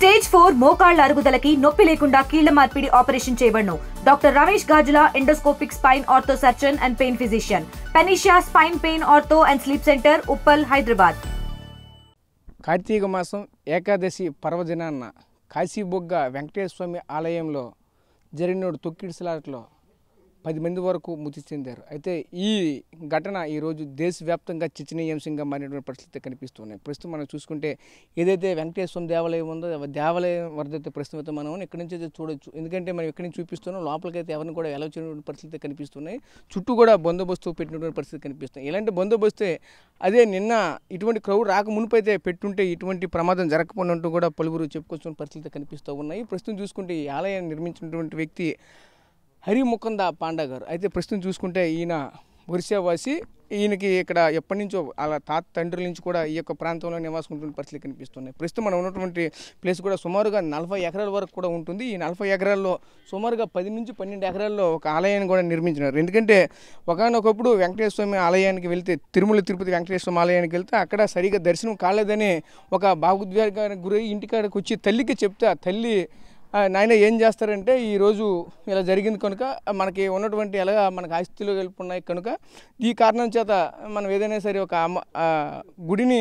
Stage 4 మోకాళ్ల అరుగుదలకి నొప్పి లేకుండా కీళ్ల మార్పిడి ఆపరేషన్ చేయబడును. Doctor Ramesh Gajula, endoscopic spine ortho surgeon and pain physician, Panacea spine pain ortho and sleep centre, Uppal, Hyderabad. కార్తీక మాసం ఏకాదశి పర్వదినాన్న కాశీబొగ్గ వెంకటేశ్వర స్వామి ఆలయంలో జరిగిన తొక్కిడిసలాటలో 10 మంది వరకు మృతి చెందారు. అయితే ఈ ఘటన ఈరోజు దేశవ్యాప్తంగా చర్చనీయాంశంగా మారినటువంటి పరిస్థితి కనిపిస్తున్నాయి. ప్రస్తుతం మనం చూసుకుంటే ఏదైతే వెంకటేశ్వర స్వామి దేవాలయం ఉందో దేవాలయం వరదైతే ప్రస్తుతం అయితే మనం ఇక్కడి నుంచి అయితే చూడొచ్చు. ఎందుకంటే మనం ఇక్కడి నుంచి చూపిస్తున్నాం, లోపలికైతే ఎవరిని కూడా ఎలా వచ్చినటువంటి పరిస్థితి కనిపిస్తున్నాయి. చుట్టూ కూడా బందోబస్తు పెట్టినటువంటి పరిస్థితి కనిపిస్తుంది. ఇలాంటి బందోబస్తే అదే నిన్న ఇటువంటి క్రౌడ్ రాక మునిపైతే పెట్టుంటే ఇటువంటి ప్రమాదం జరగకపోయినట్టు కూడా పలువురు చెప్పుకొచ్చిన పరిస్థితి కనిపిస్తూ ఉన్నాయి. ప్రస్తుతం చూసుకుంటే ఈ ఆలయాన్ని నిర్మించినటువంటి వ్యక్తి హరిముకుంద పాండా గారు. అయితే ప్రస్తుతం చూసుకుంటే ఈయన ఒరిస్సావాసి. ఈయనకి ఇక్కడ ఎప్పటి నుంచో అలా తాత తండ్రుల నుంచి కూడా ఈ యొక్క ప్రాంతంలో నివాసం ఉంటున్న పరిస్థితి కనిపిస్తున్నాయి. ప్రస్తుతం మనం ఉన్నటువంటి ప్లేస్ కూడా సుమారుగా 40 ఎకరాల వరకు కూడా ఉంటుంది. ఈ 40 ఎకరాల్లో సుమారుగా 10 నుంచి 12 ఎకరాల్లో ఒక ఆలయాన్ని కూడా నిర్మించినారు. ఎందుకంటే ఒకనొకప్పుడు వెంకటేశ్వర స్వామి ఆలయానికి వెళ్తే, తిరుమల తిరుపతి వెంకటేశ్వర స్వామి ఆలయానికి వెళ్తే అక్కడ సరిగా దర్శనం కాలేదని ఒక భావోద్వేగానికి గురై ఇంటికాడికి వచ్చి తల్లికి చెప్తే ఆ తల్లి, నాయన ఏం చేస్తారంటే ఈరోజు ఇలా జరిగింది కనుక మనకి ఉన్నటువంటి ఎలా మనకు ఆస్తిలో వెళ్ళిపోన్నాయి కనుక ఈ కారణం చేత మనం ఏదైనా సరే ఒక గుడిని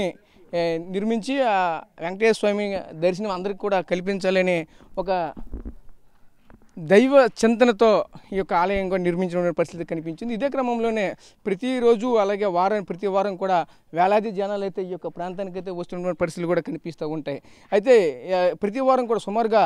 నిర్మించి ఆ వెంకటేశ్వర స్వామి దర్శనం అందరికీ కూడా కల్పించాలని ఒక దైవ చింతనతో ఈ యొక్క ఆలయం కూడా నిర్మించిన పరిస్థితి కనిపించింది. ఇదే క్రమంలోనే ప్రతిరోజు అలాగే ప్రతి వారం కూడా వేలాది జనాలు అయితే ఈ యొక్క ప్రాంతానికి అయితే వస్తున్న పరిస్థితులు కూడా కనిపిస్తూ ఉంటాయి. అయితే ప్రతి వారం కూడా సుమారుగా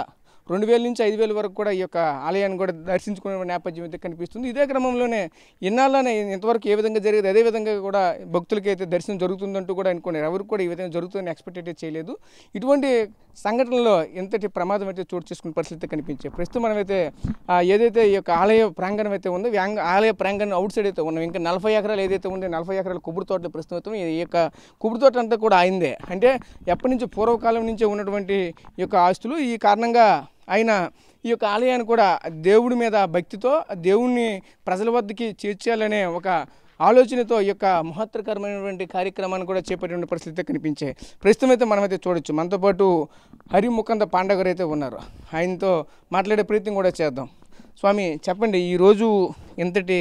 2000 నుంచి 5000 వరకు కూడా ఈ యొక్క ఆలయాన్ని కూడా దర్శించుకునే నేపథ్యం అయితే కనిపిస్తుంది. ఇదే క్రమంలోనే ఇన్నాళ్ళనే ఇంతవరకు ఏ విధంగా జరిగేది అదే విధంగా కూడా భక్తులకి అయితే దర్శనం జరుగుతుందంటూ కూడా అనుకున్నారు. ఎవరికి కూడా ఈ విధంగా జరుగుతుందని ఎక్స్పెక్ట్ అయితే చేయలేదు. ఇటువంటి సంఘటనలో ఎంతటి ప్రమాదం అయితే చోటు చేసుకునే పరిస్థితి కనిపించాయి. ప్రస్తుతం మనమైతే ఏదైతే ఈ యొక్క ఆలయ ప్రాంగణం అయితే ఉందో ఆలయ ప్రాంగణం అవుట్ సైడ్ అయితే ఉన్నాం. ఇంకా 40 ఎకరాలు ఏదైతే ఉందో 40 ఎకరాల కొబ్బరి తోటలు ప్రస్తుతం ఈ యొక్క కొబ్బరి తోట అంతా కూడా ఆయిందే. అంటే ఎప్పటి నుంచో పూర్వకాలం నుంచే ఉన్నటువంటి ఈ యొక్క ఆస్తులు. ఈ కారణంగా ఆయన ఈ యొక్క ఆలయాన్ని కూడా దేవుడి మీద భక్తితో దేవుణ్ణి ప్రజల వద్దకి చేర్చాలనే ఒక ఆలోచనతో ఈ యొక్క మహత్తరకరమైనటువంటి కార్యక్రమాన్ని కూడా చేపట్టిన పరిస్థితి కనిపించాయి. ప్రస్తుతం అయితే మనమైతే చూడొచ్చు. మనతో పాటు హరిముకుంద పాండా గారు అయితే ఉన్నారు. ఆయనతో మాట్లాడే ప్రయత్నం కూడా చేద్దాం. స్వామి చెప్పండి, ఈరోజు ఎంతటి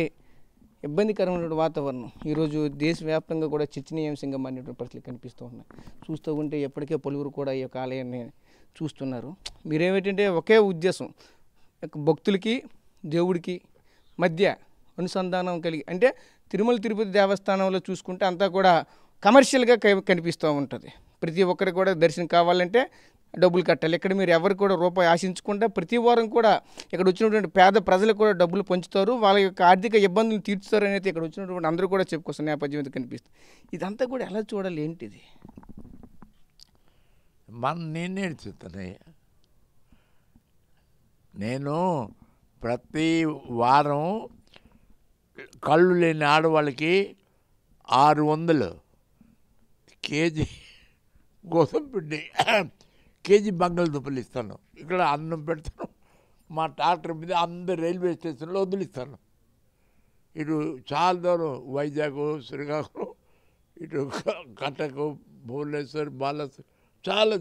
ఇబ్బందికరమైన వాతావరణం ఈరోజు దేశవ్యాప్తంగా కూడా చర్చనీయాంశంగా మారినటువంటి పరిస్థితులు కనిపిస్తూ ఉన్నాయి. చూస్తూ ఉంటే ఎప్పటికే పలువురు కూడా ఈ యొక్క ఆలయాన్ని చూస్తున్నారు. మీరేమిటంటే ఒకే ఉద్దేశం, భక్తులకి దేవుడికి మధ్య అనుసంధానం కలిగి, అంటే తిరుమల తిరుపతి దేవస్థానంలో చూసుకుంటే అంతా కూడా కమర్షియల్గా కనిపిస్తూ ఉంటుంది. ప్రతి ఒక్కరికి కూడా దర్శనం కావాలంటే డబ్బులు కట్టాలి. ఇక్కడ మీరు ఎవరు కూడా రూపాయి ఆశించకుండా ప్రతి వారం కూడా ఇక్కడ వచ్చినటువంటి పేద ప్రజలకు కూడా డబ్బులు పంచుతారు, వాళ్ళ యొక్క ఆర్థిక ఇబ్బందులు తీర్చుతారు అనేది ఇక్కడ వచ్చినటువంటి అందరూ కూడా చెప్పుకొస్తున్న నేపథ్యం అయితే కనిపిస్తుంది. ఇదంతా కూడా ఎలా చూడాలి, ఏంటిది? నేనే చూస్తాను. నేను ప్రతి వారం కళ్ళు లేని ఆడవాళ్ళకి 600 కేజీ గోధుమ పిండి, కేజీ బంగాళదుంపలు ఇస్తాను. ఇక్కడ అన్నం పెడతాను, మా ట్రాక్టర్ మీద అందరు రైల్వే స్టేషన్లో వదిలిస్తాను. ఇటు చాలా దూరం వైజాగ్, శ్రీకాకుళం, ఇటు కటక్, భువనేశ్వర్, బాలేశ్వర్ చాలా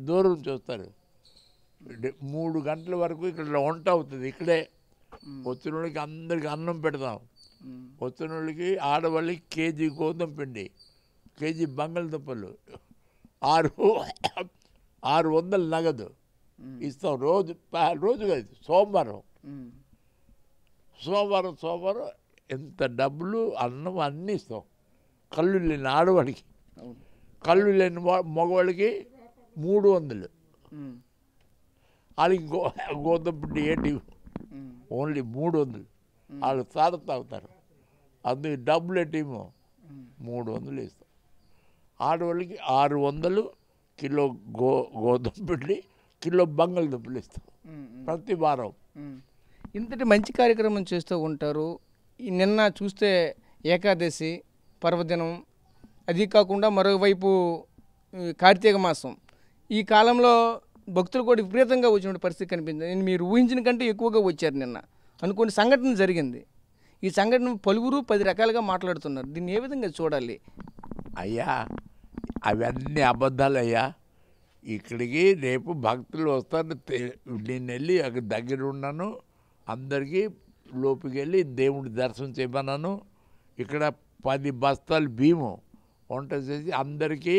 దూరం చూస్తారు. 3 గంటల వరకు ఇక్కడ వంట అవుతుంది. ఇక్కడే వచ్చిన వాళ్ళకి అందరికి అన్నం పెడతాం. వచ్చిన వాళ్ళకి ఆడవాళ్ళకి కేజీ గోధుమ పిండి, కేజీ బంగాళదుంపలు, 600 నగదు ఇస్తాం. రోజు కాదు, సోమవారం ఎంత డబ్బులు, అన్నం అన్నీ ఇస్తాం. కళ్ళు లేని ఆడవాళ్ళకి, కళ్ళు లేని మగవాళ్ళకి 300. వాళ్ళకి గోధుమ పిండి ఏంటి ఓన్లీ 300. వాళ్ళు తాగుతారు. అందుకు డబ్బులు ఏంటేమో 300 ఇస్తాం. ఆడవాళ్ళకి 600 కిలో గోధుమ పిండి, కిలో బంగాళదుంపలు ఇస్తాం ప్రతి వారం. ఇంతటి మంచి కార్యక్రమం చేస్తూ ఉంటారు. నిన్న చూస్తే ఏకాదశి పర్వదినం, అది కాకుండా మరోవైపు కార్తీక మాసం. ఈ కాలంలో భక్తులు కూడా విపరీతంగా వచ్చిన పరిస్థితి కనిపించింది. మీరు ఊహించిన కంటే ఎక్కువగా వచ్చారు నిన్న. అనుకోని సంఘటన జరిగింది. ఈ సంఘటన పలువురు 10 రకాలుగా మాట్లాడుతున్నారు. దీన్ని ఏ విధంగా చూడాలి? అయ్యా, అవన్నీ అబద్ధాలు అయ్యా. ఇక్కడికి రేపు భక్తులు వస్తారు. నేను వెళ్ళి అక్కడ దగ్గర ఉన్నాను, అందరికీ లోపుకి వెళ్ళి దేవుడి దర్శనం చేయమన్నాను. ఇక్కడ 10 బస్తాలు బియ్యము వంట చేసి అందరికీ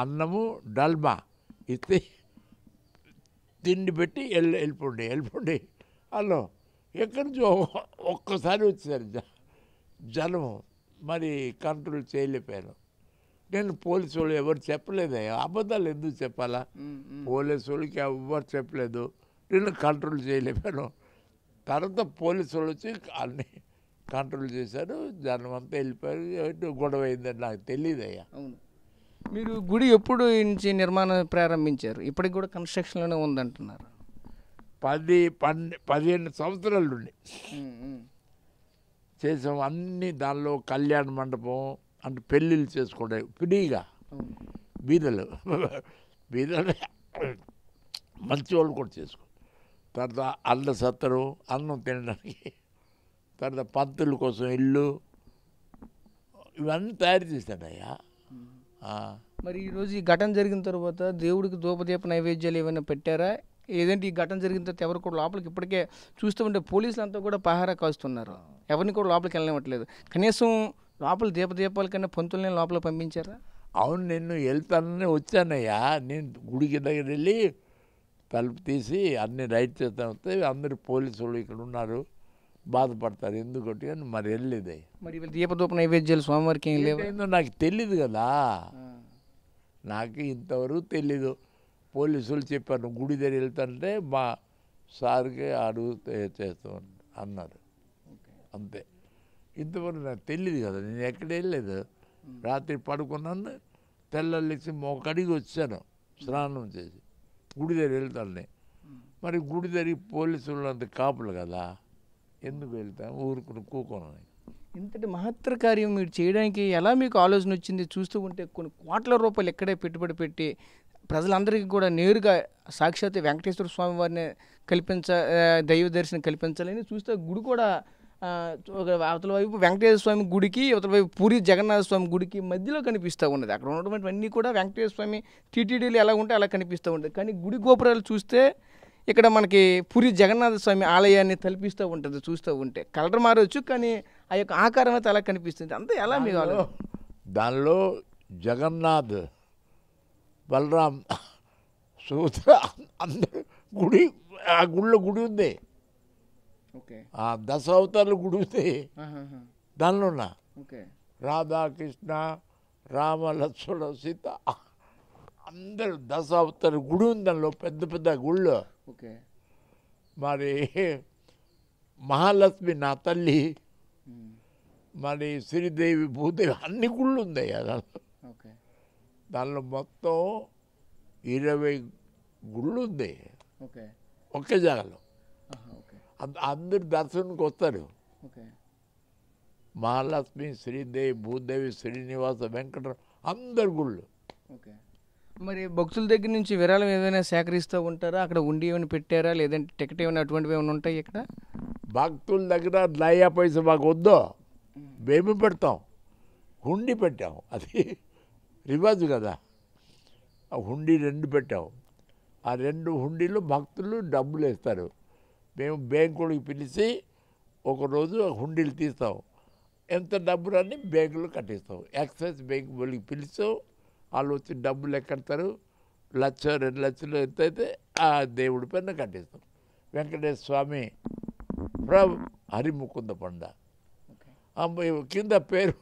అన్నము డల్మా ఇస్తే తిండి పెట్టి వెళ్ళిపోండి. హలో ఎక్కడి నుంచో ఒక్కసారి వచ్చారు జనము, మరి కంట్రోల్ చేయలేకపోయాను. నేను పోలీసు వాళ్ళు ఎవరు చెప్పలేదయ్యా, అబద్ధాలు ఎందుకు చెప్పాలా? పోలీసు వాళ్ళకి ఎవరు చెప్పలేదు, నేను కంట్రోల్ చేయలేకపోయాను. తర్వాత పోలీసు వాళ్ళు వచ్చి అన్ని కంట్రోల్ చేశారు, జనం అంతా వెళ్ళిపోయారు. గొడవ అయిందని నాకు తెలియదయ్యా. అవును, మీరు గుడి ఎప్పుడు నుంచి నిర్మాణం ప్రారంభించారు? ఇప్పటికి కూడా కన్స్ట్రక్షన్లోనే ఉందంటున్నారు. 15 సంవత్సరాల నుండి చేసాం అన్నీ. దానిలో కళ్యాణ మండపం అంటే పెళ్ళిళ్ళు చేసుకోవడం ఫ్రీగా, బీదలు మంచి వాళ్ళు కూడా చేసుకో. తర్వాత అల్ల సత్తరు అన్నం తినడానికి, తర్వాత పంతుల కోసం ఇల్లు, ఇవన్నీ తయారు చేశానయ్యా. మరి ఈరోజు ఈ ఘటన జరిగిన తర్వాత దేవుడికి ధూపదీప నైవేద్యాలు ఏమైనా పెట్టారా? ఏదంటే ఈ ఘటన జరిగిన తర్వాత ఎవరు కూడా లోపలికి ఇప్పటికే చూస్తూ ఉంటే పోలీసులు అంతా కూడా పహారా కాస్తున్నారు, ఎవరిని కూడా లోపలికి వెళ్ళనివ్వట్లేదు. కనీసం లోపల దీపాల కన్నా పంతుల్ని లోపల పంపించారా? అవును, నేను వెళ్తానని వచ్చానయ్యా. నేను గుడికి దగ్గర వెళ్ళి తలుపు తీసి అన్ని రైట్ చేస్తా వస్తే అందరు పోలీసు వాళ్ళు ఇక్కడ ఉన్నారు, బాధపడతారు ఎందుకంటే అని మరి వెళ్ళలేదయ్యా. మరి వీళ్ళు దీపధూప నైవేద్యాలు స్వామివారికి ఏం లేవు? నాకు తెలీదు కదా, నాకు ఇంతవరకు తెలీదు. పోలీసులు చెప్పాను గుడి దగ్గర వెళ్తానంటే మా సార్కి అడుగు చేస్తాం అన్నారు, అంతే. ఇంతవరకు నాకు తెలియదు కదా, నేను ఎక్కడ వెళ్ళలేదు. రాత్రి పడుకున్నాను, తెల్లలేసి ఒకడికి వచ్చాను స్నానం చేసి గుడి దగ్గర వెళ్తాను. మరి గుడి దగ్గర పోలీసులు అంత కాపులు కదా, ఎందుకు వెళ్తాను, ఊరుకుని కూకోను. ఇంతటి మహత్తర కార్యం మీరు చేయడానికి ఎలా మీకు ఆలోచన వచ్చింది? చూస్తూ ఉంటే కొన్ని కోట్ల రూపాయలు ఎక్కడే పెట్టుబడి పెట్టి ప్రజలందరికీ కూడా నేరుగా సాక్షాత్ వెంకటేశ్వర స్వామి వారిని దైవ దర్శనం కల్పించాలని చూస్తే గుడి కూడా అవతల వైపు వెంకటేశ్వర స్వామి గుడికి, అవతల వైపు పూరి జగన్నాథ స్వామి గుడికి మధ్యలో కనిపిస్తూ ఉన్నది. అక్కడ ఉన్నటువంటివన్నీ కూడా వెంకటేశ్వర స్వామి టీటీడీలు ఎలా ఉంటే అలా కనిపిస్తూ ఉంటుంది. కానీ గుడి గోపురాలు చూస్తే ఇక్కడ మనకి పూరి జగన్నాథ స్వామి ఆలయాన్ని తలపిస్తూ ఉంటుంది. చూస్తూ ఉంటే కలర్ మారవచ్చు, కానీ ఆ యొక్క ఆకారం అయితే అలా కనిపిస్తుంది. అంతా ఎలా మీకు దానిలో జగన్నాథ్, బలరాం, సూత్ర అందరు గుడి, ఆ గుళ్ళో గుడి ఉంది, ఆ 10 అవతారాల గుడి ఉంది. దానిలో రాధాకృష్ణ, రామ, లక్ష్మణ, సీత అందరు 10 అవతారాల గుడి ఉంది. దానిలో పెద్ద పెద్ద గుళ్ళు. మరి మహాలక్ష్మి నా తల్లి, మరి శ్రీదేవి, భూదేవి అన్ని గుళ్ళు ఉంది దానిలో. మొత్తం 20 గుళ్ళు ఉంది ఒకే జాగాలో. అందరు దర్శనానికి వస్తారు. మహాలక్ష్మి, శ్రీదేవి, భూదేవి, శ్రీనివాస, వెంకటరావు అందరు గుళ్ళు. మరి భక్తుల దగ్గర నుంచి విరాళం ఏదైనా సేకరిస్తూ ఉంటారా? అక్కడ ఉండి ఏమైనా పెట్టారా, లేదంటే టికెట్ ఏమైనా అటువంటివి ఏమైనా ఉంటాయి ఇక్కడ? భక్తుల దగ్గర నయా పైసా మాకు వద్దు, మేము పెడతాం. హుండీ పెట్టాం, అది రివాజు కదా. ఆ హుండీ 2 పెట్టాం. ఆ 2 హుండీలో భక్తులు డబ్బులు వేస్తారు. మేము బ్యాంకులకు పిలిచి ఒకరోజు హుండీలు తీస్తాం, ఎంత డబ్బులు అని బ్యాంకులో కట్టిస్తాం. ఎక్సైజ్ బ్యాంక్ వాళ్ళకి పిలుస్తాం, వాళ్ళు వచ్చి డబ్బులు ఎక్కడతారు. 1,00,000 2 లక్షలు ఎంత అయితే ఆ దేవుడి పైన కట్టిస్తాం. వెంకటేశ్వర స్వామి ఫ్రమ్ హరిముకుంద పండ, కింద పేరు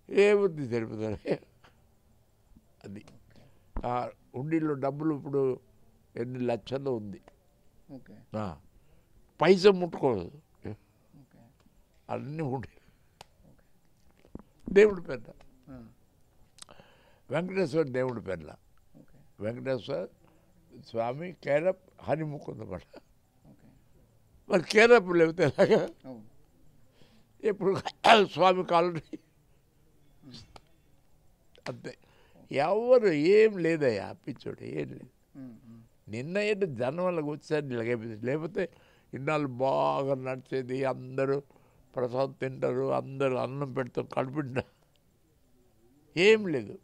ఏముంది తెలుపుతారు. అది ఆ హుండీలో డబ్బులు ఇప్పుడు ఎన్ని లక్షలు ఉంది. పైసా ముట్టుకోదు, అన్నీ ఉండి దేవుడి పేర్ల, వెంకటేశ్వర దేవుడి పేర్ల. వెంకటేశ్వర స్వామి కేరప్ హరిముకుంద పడ. మరి కేరప్ లేకపోతే ఎలాగా? ఇప్పుడు స్వామి కాలనీ అంతే. ఎవరు ఏం లేదయ్యా, పిచ్చోడు ఏం లేదు. నిన్న ఏంటి జనం వాళ్ళకి వచ్చారు ఇలాగైపోయింది. లేకపోతే ఇన్నాళ్ళు బాగా నడిచేది, అందరూ ప్రసాదం తింటారు, అందరూ అన్నం పెడతాం, కడుపుంటా ఏం లేదు.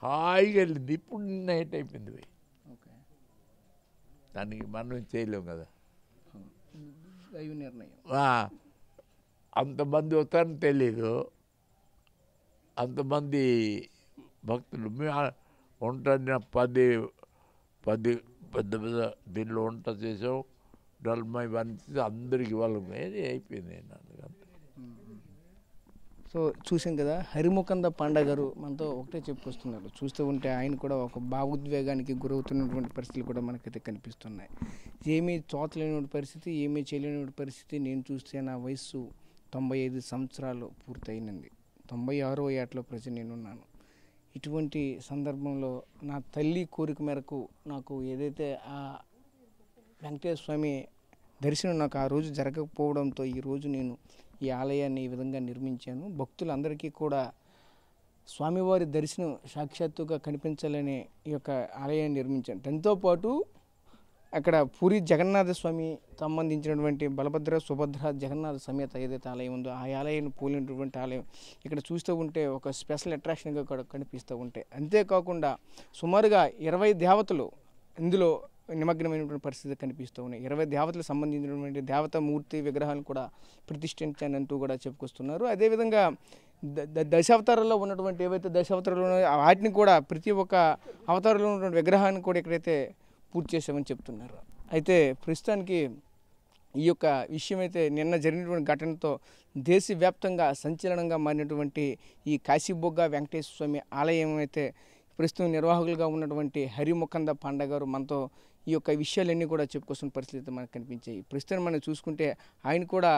హాయిగా వెళ్ళింది. ఇప్పుడు నిన్న హైట్ అయిపోయింది పోయి. ఓకే, దానికి మనం చేయలేము కదా. దైవ నిర్ణయం. అంతమంది వస్తారని తెలీదు, అంతమంది భక్తులు. మేము వంట 10 పెద్ద పెద్ద దీనిలో వంట చేసాం, డల్మా ఇవన్నీ అందరికి వాళ్ళకి అయిపోయింది. అందుకంటే సో చూసాం కదా, హరిముకంద పాండా గారు మనతో ఒకటే చెప్పుకొస్తున్నారు. చూస్తూ ఉంటే ఆయన కూడా ఒక భావోద్వేగానికి గురవుతున్నటువంటి పరిస్థితులు కూడా మనకైతే కనిపిస్తున్నాయి. ఏమీ తోచలేని పరిస్థితి, ఏమీ చేయలేని పరిస్థితి. నేను చూస్తే నా వయస్సు 95 సంవత్సరాలు పూర్తయినది. 96వ ఏటలో ప్రజెంట్ నేనున్నాను. ఇటువంటి సందర్భంలో నా తల్లి కోరిక మేరకు నాకు ఏదైతే ఆ వెంకటేశ్వర స్వామి దర్శనం నాకు ఆ రోజు జరగకపోవడంతో ఈరోజు నేను ఈ ఆలయాన్ని ఈ విధంగా నిర్మించాను. భక్తులందరికీ కూడా స్వామివారి దర్శనం సాక్షాత్తుగా కనిపించాలనే ఈ యొక్క ఆలయాన్ని నిర్మించాను. దాంతోపాటు అక్కడ పూరి జగన్నాథ స్వామి సంబంధించినటువంటి బలభద్ర సుభద్ర జగన్నాథ సమేత ఏదైతే ఆలయం ఉందో ఆ ఆలయాన్ని పోలినటువంటి ఆలయం ఇక్కడ చూస్తూ ఉంటే ఒక స్పెషల్ అట్రాక్షన్గా కూడా కనిపిస్తూ ఉంటాయి. అంతేకాకుండా సుమారుగా 20 దేవతలు ఇందులో నిమగ్నమైనటువంటి పరిస్థితి కనిపిస్తూ ఉన్నాయి. 20 దేవతలకు సంబంధించినటువంటి దేవతామూర్తి విగ్రహాలను కూడా ప్రతిష్ఠించానంటూ కూడా చెప్పుకొస్తున్నారు. అదేవిధంగా దశావతారాల్లో ఉన్నటువంటి ఏవైతే దశావతారాలు ఉన్నాయో వాటిని కూడా ప్రతి ఒక్క అవతారంలో ఉన్నటువంటి విగ్రహాన్ని కూడా ఇక్కడైతే పూర్తి చేసామని చెప్తున్నారు. అయితే ప్రస్తుతానికి ఈ యొక్క విషయం అయితే నిన్న జరిగినటువంటి ఘటనతో దేశవ్యాప్తంగా సంచలనంగా మారినటువంటి ఈ కాశీబొగ్గ వెంకటేశ్వర స్వామి ఆలయం అయితే ప్రస్తుతం నిర్వాహకులుగా ఉన్నటువంటి హరిముకంద పాండా గారు మనతో ఈ యొక్క విషయాలన్నీ కూడా చెప్పుకొస్తున్న పరిస్థితి మనకు కనిపించాయి. ప్రస్తుతం మనం చూసుకుంటే ఆయన కూడా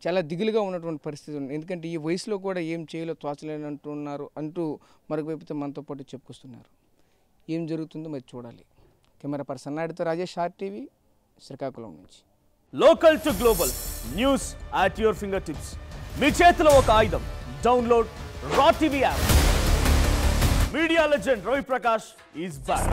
చాలా దిగులుగా ఉన్నటువంటి పరిస్థితి ఉంది. ఎందుకంటే ఈ వయసులో కూడా ఏం చేయాలో తోచలేనంటున్నారు అంటూ మరొక వైపుతో మనతో పాటు చెప్పుకొస్తున్నారు. ఏం జరుగుతుందో మరి చూడాలి. కెమెరా పర్సన్ నాయుడుతో రాజేష్, RTV, శ్రీకాకుళం నుంచి. Local to global news at your fingertips. మీ చేతిలో ఒక ఆయుధం. డౌన్లోడ్ రా TV app. Media legend Ravi Prakash is back.